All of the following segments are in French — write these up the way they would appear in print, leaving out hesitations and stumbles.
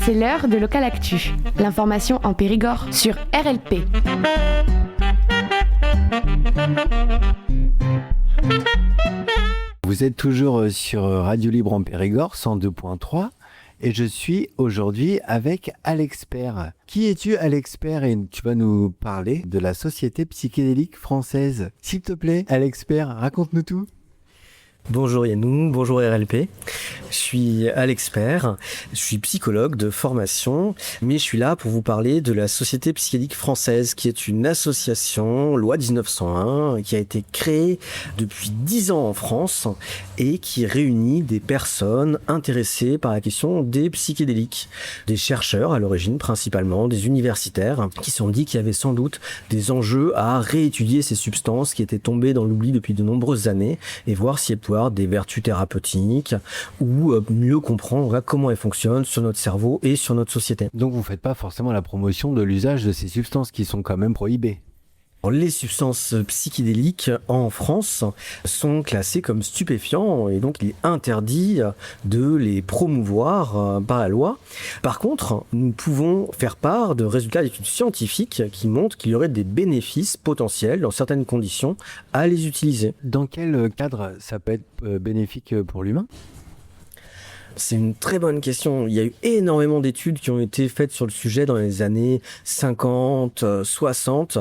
C'est l'heure de Local Actu, l'information en Périgord sur RLP. Vous êtes toujours sur Radio Libre en Périgord, 102.3, et je suis aujourd'hui avec Alexpert. Qui es-tu, Alexpert? Et tu vas nous parler de la Société psychédélique française. S'il te plaît, Alexpert, raconte-nous tout. Bonjour Yannou, bonjour RLP. Je suis Alexpert, je suis psychologue de formation, mais je suis là pour vous parler de la Société psychédélique française, qui est une association, loi 1901, qui a été créée depuis 10 ans en France et qui réunit des personnes intéressées par la question des psychédéliques. Des chercheurs à l'origine principalement, des universitaires, qui se sont dit qu'il y avait sans doute des enjeux à réétudier ces substances qui étaient tombées dans l'oubli depuis de nombreuses années et voir si elles pouvaient avoir des vertus thérapeutiques ou mieux comprendre comment elles fonctionnent sur notre cerveau et sur notre société. Donc vous ne faites pas forcément la promotion de l'usage de ces substances qui sont quand même prohibées. Les substances psychédéliques en France sont classées comme stupéfiants et donc il est interdit de les promouvoir par la loi. Par contre, nous pouvons faire part de résultats d'études scientifiques qui montrent qu'il y aurait des bénéfices potentiels dans certaines conditions à les utiliser. Dans quel cadre ça peut être bénéfique pour l'humain ? C'est une très bonne question. Il y a eu énormément d'études qui ont été faites sur le sujet dans les années 50, 60,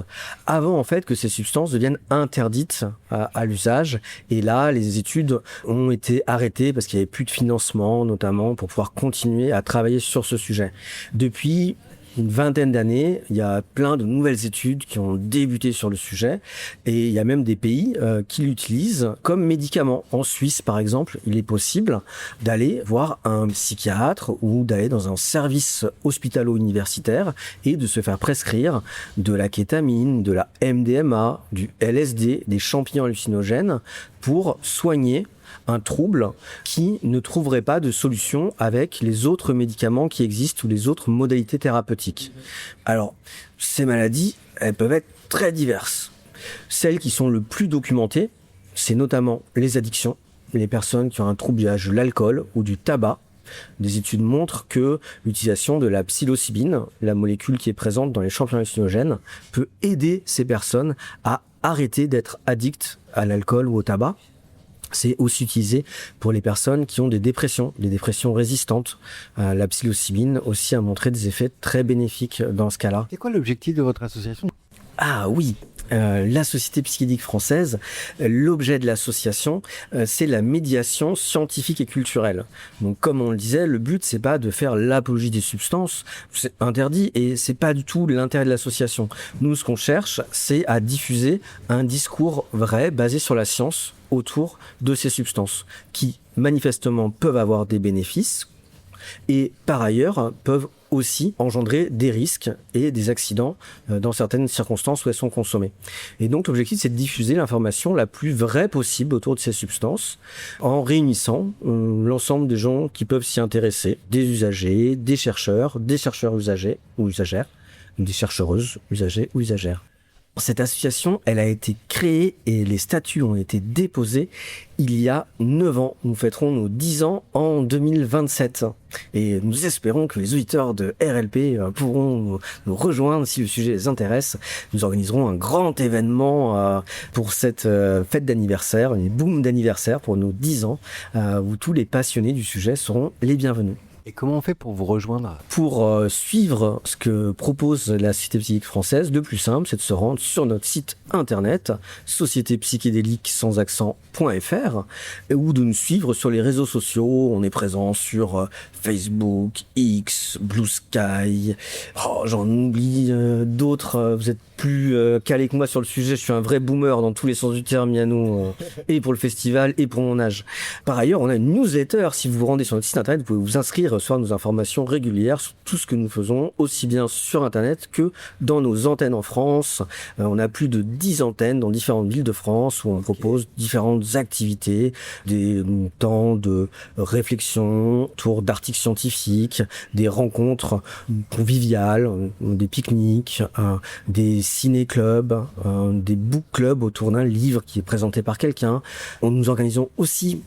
avant en fait que ces substances deviennent interdites à l'usage. Et là, les études ont été arrêtées parce qu'il n'y avait plus de financement, notamment pour pouvoir continuer à travailler sur ce sujet. Depuis une vingtaine d'années, il y a plein de nouvelles études qui ont débuté sur le sujet et il y a même des pays qui l'utilisent comme médicament. En Suisse, par exemple, il est possible d'aller voir un psychiatre ou d'aller dans un service hospitalo-universitaire et de se faire prescrire de la kétamine, de la MDMA, du LSD, des champignons hallucinogènes pour soigner un trouble qui ne trouverait pas de solution avec les autres médicaments qui existent ou les autres modalités thérapeutiques. Alors, ces maladies, elles peuvent être très diverses. Celles qui sont le plus documentées, c'est notamment les addictions, les personnes qui ont un trouble d'usage de l'alcool ou du tabac. Des études montrent que l'utilisation de la psilocybine, la molécule qui est présente dans les champignons hallucinogènes, peut aider ces personnes à arrêter d'être addictes à l'alcool ou au tabac. C'est aussi utilisé pour les personnes qui ont des dépressions résistantes. La psilocybine aussi a montré des effets très bénéfiques dans ce cas-là. C'est quoi l'objectif de votre association ? Ah oui, la Société psychédélique française, l'objet de l'association, c'est la médiation scientifique et culturelle. Donc comme on le disait, le but c'est pas de faire l'apologie des substances, c'est interdit et c'est pas du tout l'intérêt de l'association. Nous ce qu'on cherche, c'est à diffuser un discours vrai basé sur la science autour de ces substances qui manifestement peuvent avoir des bénéfices et par ailleurs peuvent aussi engendrer des risques et des accidents dans certaines circonstances où elles sont consommées. Et donc l'objectif c'est de diffuser l'information la plus vraie possible autour de ces substances en réunissant l'ensemble des gens qui peuvent s'y intéresser, des usagers, des chercheurs usagers ou usagères, des chercheuses usagers ou usagères. Cette association, elle a été créée et les statuts ont été déposés il y a 9 ans. Nous fêterons nos 10 ans en 2027. Et nous espérons que les auditeurs de RLP pourront nous rejoindre si le sujet les intéresse. Nous organiserons un grand événement pour cette fête d'anniversaire, une boom d'anniversaire pour nos 10 ans, où tous les passionnés du sujet seront les bienvenus. Et comment on fait pour vous rejoindre ? Pour suivre ce que propose la Société psychédélique française, le plus simple, c'est de se rendre sur notre site internet, sociétépsychédélique.fr, ou de nous suivre sur les réseaux sociaux. On est présent sur Facebook, X, Blue Sky, j'en oublie d'autres. Vous êtes plus calé que moi sur le sujet, je suis un vrai boomer dans tous les sens du terme, Yannou, et pour le festival et pour mon âge. Par ailleurs, on a une newsletter. Si vous vous rendez sur notre site internet, vous pouvez vous inscrire, recevoir nos informations régulières sur tout ce que nous faisons, aussi bien sur internet que dans nos antennes en France. On a plus de 10 antennes dans différentes villes de France où on propose différentes activités, des temps de réflexion autour d'articles scientifiques, des rencontres conviviales, des pique-niques, des ciné-clubs, des book-clubs autour d'un livre qui est présenté par quelqu'un. Nous organisons aussi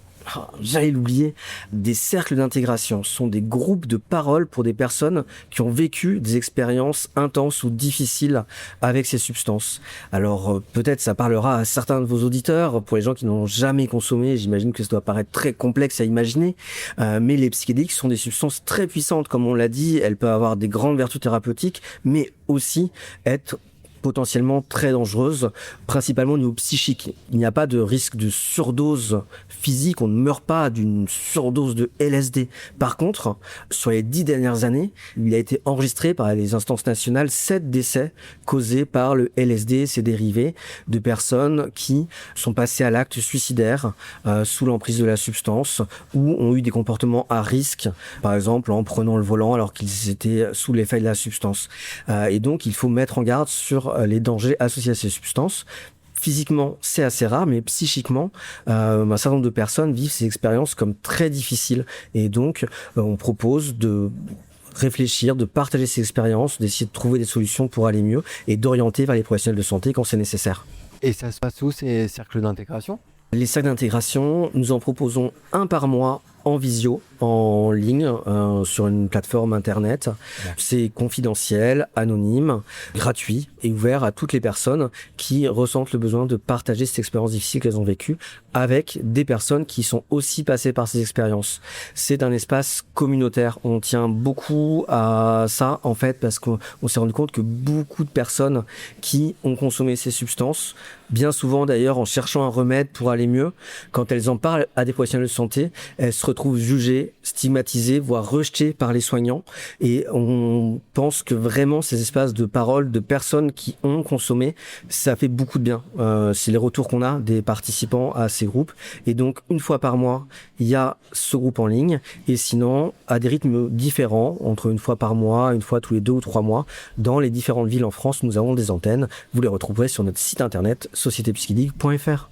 j'allais l'oublier, des cercles d'intégration. Ce sont des groupes de parole pour des personnes qui ont vécu des expériences intenses ou difficiles avec ces substances. Alors peut-être ça parlera à certains de vos auditeurs, pour les gens qui n'ont jamais consommé, j'imagine que ça doit paraître très complexe à imaginer, mais les psychédéliques sont des substances très puissantes, comme on l'a dit, elles peuvent avoir des grandes vertus thérapeutiques, mais aussi être potentiellement très dangereuse, principalement au niveau psychique. Il n'y a pas de risque de surdose physique, on ne meurt pas d'une surdose de LSD. Par contre, sur les 10 dernières années, il a été enregistré par les instances nationales 7 décès causés par le LSD et ses dérivés de personnes qui sont passées à l'acte suicidaire sous l'emprise de la substance ou ont eu des comportements à risque, par exemple en prenant le volant alors qu'ils étaient sous l'effet de la substance. Et donc, il faut mettre en garde sur les dangers associés à ces substances. Physiquement, c'est assez rare, mais psychiquement, un certain nombre de personnes vivent ces expériences comme très difficiles. Et donc, on propose de réfléchir, de partager ces expériences, d'essayer de trouver des solutions pour aller mieux et d'orienter vers les professionnels de santé quand c'est nécessaire. Et ça se passe où, ces cercles d'intégration ? Les cercles d'intégration, nous en proposons un par mois en visio, en ligne, sur une plateforme internet. Ouais. C'est confidentiel, anonyme, gratuit et ouvert à toutes les personnes qui ressentent le besoin de partager cette expérience difficile qu'elles ont vécue avec des personnes qui sont aussi passées par ces expériences. C'est un espace communautaire. On tient beaucoup à ça, en fait, parce qu'on s'est rendu compte que beaucoup de personnes qui ont consommé ces substances, bien souvent d'ailleurs en cherchant un remède pour aller mieux, quand elles en parlent à des professionnels de santé, elles se retrouvent jugées, stigmatisées, voire rejetées par les soignants. Et on pense que vraiment ces espaces de parole de personnes qui ont consommé, ça fait beaucoup de bien. C'est les retours qu'on a des participants à ces groupes. Et donc, une fois par mois, il y a ce groupe en ligne. Et sinon, à des rythmes différents, entre une fois par mois, une fois tous les 2 ou 3 mois, dans les différentes villes en France, nous avons des antennes. Vous les retrouverez sur notre site internet sociétépsychédélique.fr.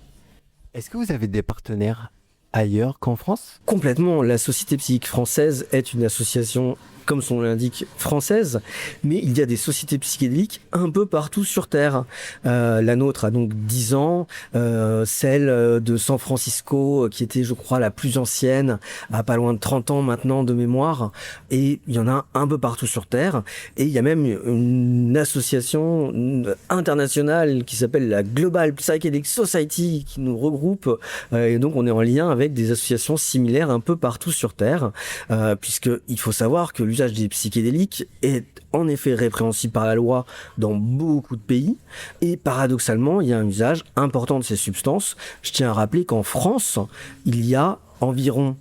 Est-ce que vous avez des partenaires ailleurs qu'en France ? Complètement. La Société Psychique Française est une association, comme son nom l'indique, française, mais il y a des sociétés psychédéliques un peu partout sur Terre. La nôtre a donc 10 ans, celle de San Francisco, qui était, je crois, la plus ancienne, a pas loin de 30 ans maintenant de mémoire, et il y en a un peu partout sur Terre, et il y a même une association internationale qui s'appelle la Global Psychedelic Society, qui nous regroupe, et donc on est en lien avec des associations similaires un peu partout sur Terre, puisque il faut savoir que l'usage des psychédéliques est en effet répréhensible par la loi dans beaucoup de pays et paradoxalement, il y a un usage important de ces substances. Je tiens à rappeler qu'en France, il y a environ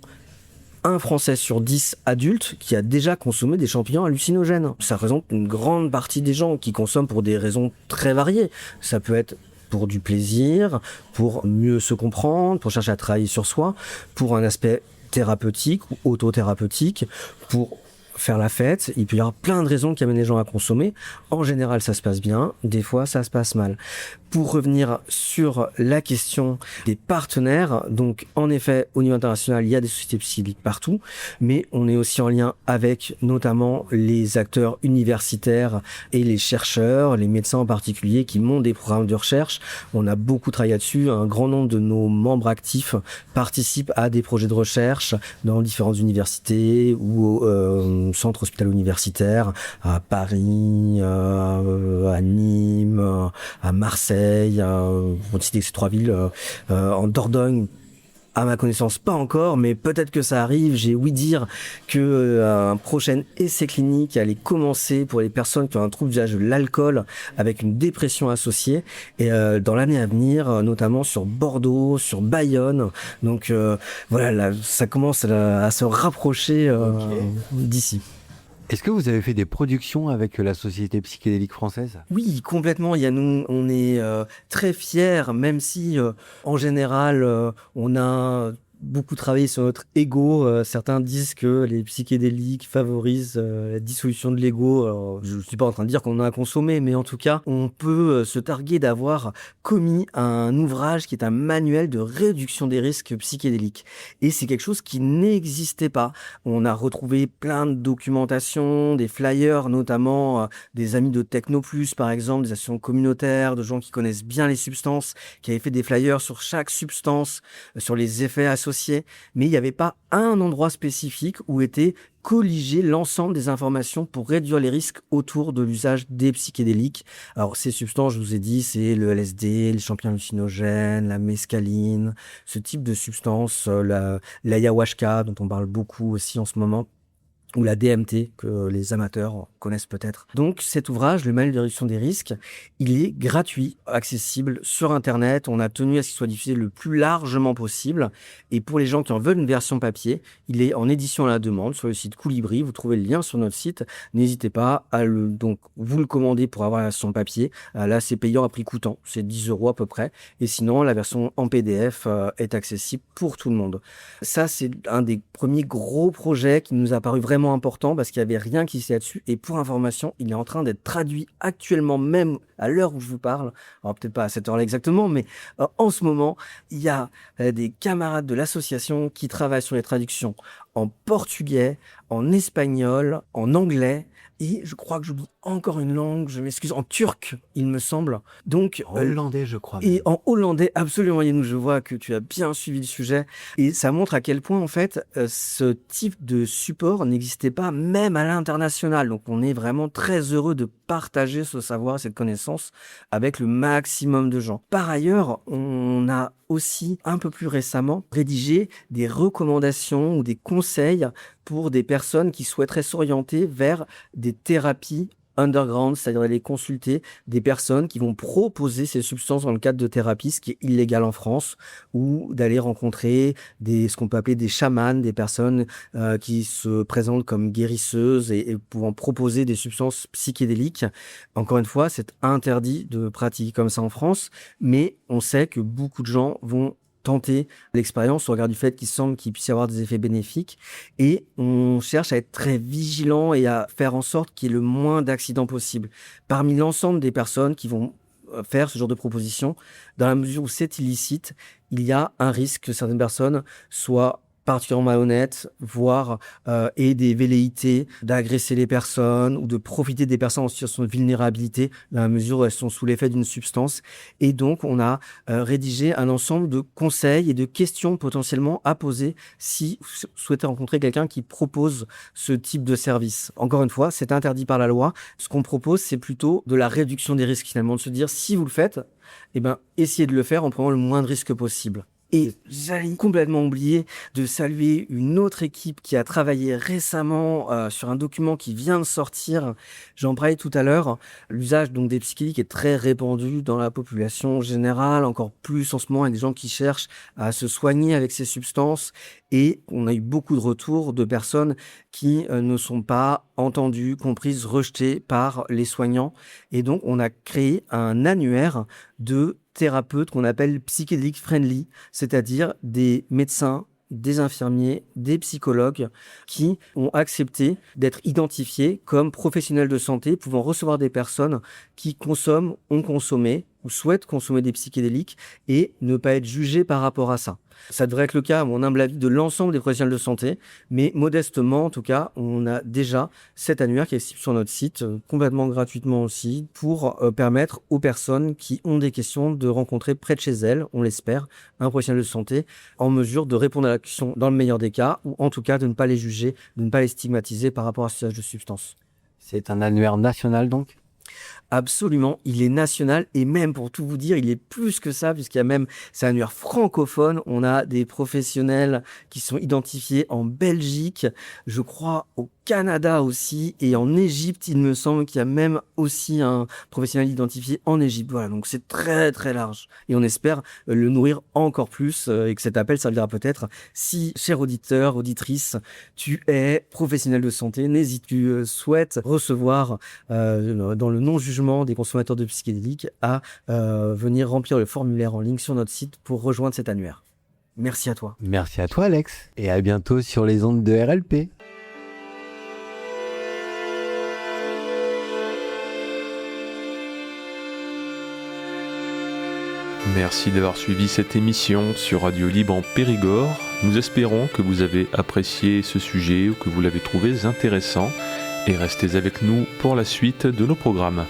1 Français sur 10 adultes qui a déjà consommé des champignons hallucinogènes. Ça représente une grande partie des gens qui consomment pour des raisons très variées. Ça peut être pour du plaisir, pour mieux se comprendre, pour chercher à travailler sur soi, pour un aspect thérapeutique ou autothérapeutique, pour faire la fête. Il peut y avoir plein de raisons qui amènent les gens à consommer. En général, ça se passe bien. Des fois, ça se passe mal. Pour revenir sur la question des partenaires, donc en effet, au niveau international, il y a des sociétés psychédéliques partout, mais on est aussi en lien avec notamment les acteurs universitaires et les chercheurs, les médecins en particulier, qui montent des programmes de recherche. On a beaucoup travaillé là-dessus. Un grand nombre de nos membres actifs participent à des projets de recherche dans différentes universités ou centres hospitalo-universitaires, à Paris, à Nîmes, à Marseille, on cite ces 3 villes, en Dordogne, à ma connaissance pas encore, mais peut-être que ça arrive. J'ai ouï dire que un prochain essai clinique allait commencer pour les personnes qui ont un trouble d'usage de l'alcool avec une dépression associée, et dans l'année à venir, notamment sur Bordeaux, sur Bayonne. Donc voilà, là, ça commence à se rapprocher d'ici. Est-ce que vous avez fait des productions avec la Société Psychédélique Française ? Oui, complètement. On est très fiers, même si en général on a beaucoup travaillé sur notre ego. Certains disent que les psychédéliques favorisent la dissolution de l'ego. Alors, je ne suis pas en train de dire qu'on en a consommé, mais en tout cas, on peut se targuer d'avoir commis un ouvrage qui est un manuel de réduction des risques psychédéliques. Et c'est quelque chose qui n'existait pas. On a retrouvé plein de documentation, des flyers, notamment des amis de Technoplus, par exemple, des associations communautaires, de gens qui connaissent bien les substances, qui avaient fait des flyers sur chaque substance, sur les effets associés associés, mais il n'y avait pas un endroit spécifique où était colliger l'ensemble des informations pour réduire les risques autour de l'usage des psychédéliques. Alors, ces substances, je vous ai dit, c'est le LSD, les champignons hallucinogènes, la mescaline, ce type de substances, l'ayahuasca, dont on parle beaucoup aussi en ce moment, ou la DMT, que les amateurs connaissent peut-être. Donc cet ouvrage, le manuel de réduction des risques, il est gratuit, accessible sur Internet. On a tenu à ce qu'il soit diffusé le plus largement possible. Et pour les gens qui en veulent une version papier, il est en édition à la demande sur le site Colibri. Vous trouvez le lien sur notre site. N'hésitez pas à vous le commander pour avoir la version papier. Là, c'est payant à prix coûtant. C'est 10 € à peu près. Et sinon, la version en PDF est accessible pour tout le monde. Ça, c'est un des premiers gros projets qui nous a paru vraiment important parce qu'il n'y avait rien qui s'est là-dessus. Et pour information, il est en train d'être traduit actuellement, même à l'heure où je vous parle. Alors peut-être pas à cette heure-là exactement, mais en ce moment, il y a des camarades de l'association qui travaillent sur les traductions en portugais, en espagnol, en anglais. Et je crois que j'oublie encore une langue, je m'excuse, en turc, il me semble. Donc, Hollandais, je crois. Et en hollandais, absolument, Yannou, je vois que tu as bien suivi le sujet. Et ça montre à quel point, en fait, ce type de support n'existait pas même à l'international. Donc, on est vraiment très heureux de partager ce savoir, cette connaissance avec le maximum de gens. Par ailleurs, on a aussi, un peu plus récemment, rédigé des recommandations ou des conseils pour des personnes qui souhaiteraient s'orienter vers des thérapies underground, c'est-à-dire d'aller consulter des personnes qui vont proposer ces substances dans le cadre de thérapie, ce qui est illégal en France, ou d'aller rencontrer ce qu'on peut appeler des chamans, des personnes qui se présentent comme guérisseuses et pouvant proposer des substances psychédéliques. Encore une fois, c'est interdit de pratiquer comme ça en France, mais on sait que beaucoup de gens vont tenter l'expérience au regard du fait qu'il semble qu'il puisse y avoir des effets bénéfiques, et on cherche à être très vigilant et à faire en sorte qu'il y ait le moins d'accidents possible. Parmi l'ensemble des personnes qui vont faire ce genre de proposition, dans la mesure où c'est illicite, il y a un risque que certaines personnes soient particulièrement malhonnêtes, voire aient des velléités d'agresser les personnes ou de profiter des personnes en situation de vulnérabilité dans la mesure où elles sont sous l'effet d'une substance. Et donc, on a rédigé un ensemble de conseils et de questions potentiellement à poser si vous souhaitez rencontrer quelqu'un qui propose ce type de service. Encore une fois, c'est interdit par la loi. Ce qu'on propose, c'est plutôt de la réduction des risques, finalement, de se dire, si vous le faites, essayez de le faire en prenant le moins de risques possible. Et j'allais complètement oublier de saluer une autre équipe qui a travaillé récemment sur un document qui vient de sortir. J'en parlais tout à l'heure. L'usage donc des psychédéliques est très répandu dans la population générale, encore plus en ce moment. Il y a des gens qui cherchent à se soigner avec ces substances. Et on a eu beaucoup de retours de personnes qui ne sont pas entendues, comprises, rejetées par les soignants. Et donc, on a créé un annuaire de thérapeutes qu'on appelle psychédéliques friendly, c'est-à-dire des médecins, des infirmiers, des psychologues qui ont accepté d'être identifiés comme professionnels de santé pouvant recevoir des personnes qui consomment, ont consommé ou souhaitent consommer des psychédéliques et ne pas être jugés par rapport à ça. Ça devrait être le cas, à mon humble avis, de l'ensemble des professionnels de santé, mais modestement, en tout cas, on a déjà cet annuaire qui est accessible sur notre site, complètement gratuitement aussi, pour permettre aux personnes qui ont des questions de rencontrer près de chez elles, on l'espère, un professionnel de santé en mesure de répondre à la question dans le meilleur des cas, ou en tout cas de ne pas les juger, de ne pas les stigmatiser par rapport à ce usage de substances. C'est un annuaire national donc ? Absolument, il est national et même pour tout vous dire, il est plus que ça puisqu'il y a même, c'est un annuaire francophone. On a des professionnels qui sont identifiés en Belgique, je crois au Canada aussi et en Égypte, il me semble qu'il y a même aussi un professionnel identifié en Égypte. Voilà, donc c'est très très large et on espère le nourrir encore plus et que cet appel servira peut-être si, cher auditeur, auditrice, tu es professionnel de santé, n'hésite, tu souhaites recevoir dans le non-jugement des consommateurs de psychédéliques à venir remplir le formulaire en ligne sur notre site pour rejoindre cet annuaire. Merci à toi. Merci à toi Alex et à bientôt sur les ondes de RLP. Merci d'avoir suivi cette émission sur Radio Libre en Périgord. Nous espérons que vous avez apprécié ce sujet ou que vous l'avez trouvé intéressant et restez avec nous pour la suite de nos programmes.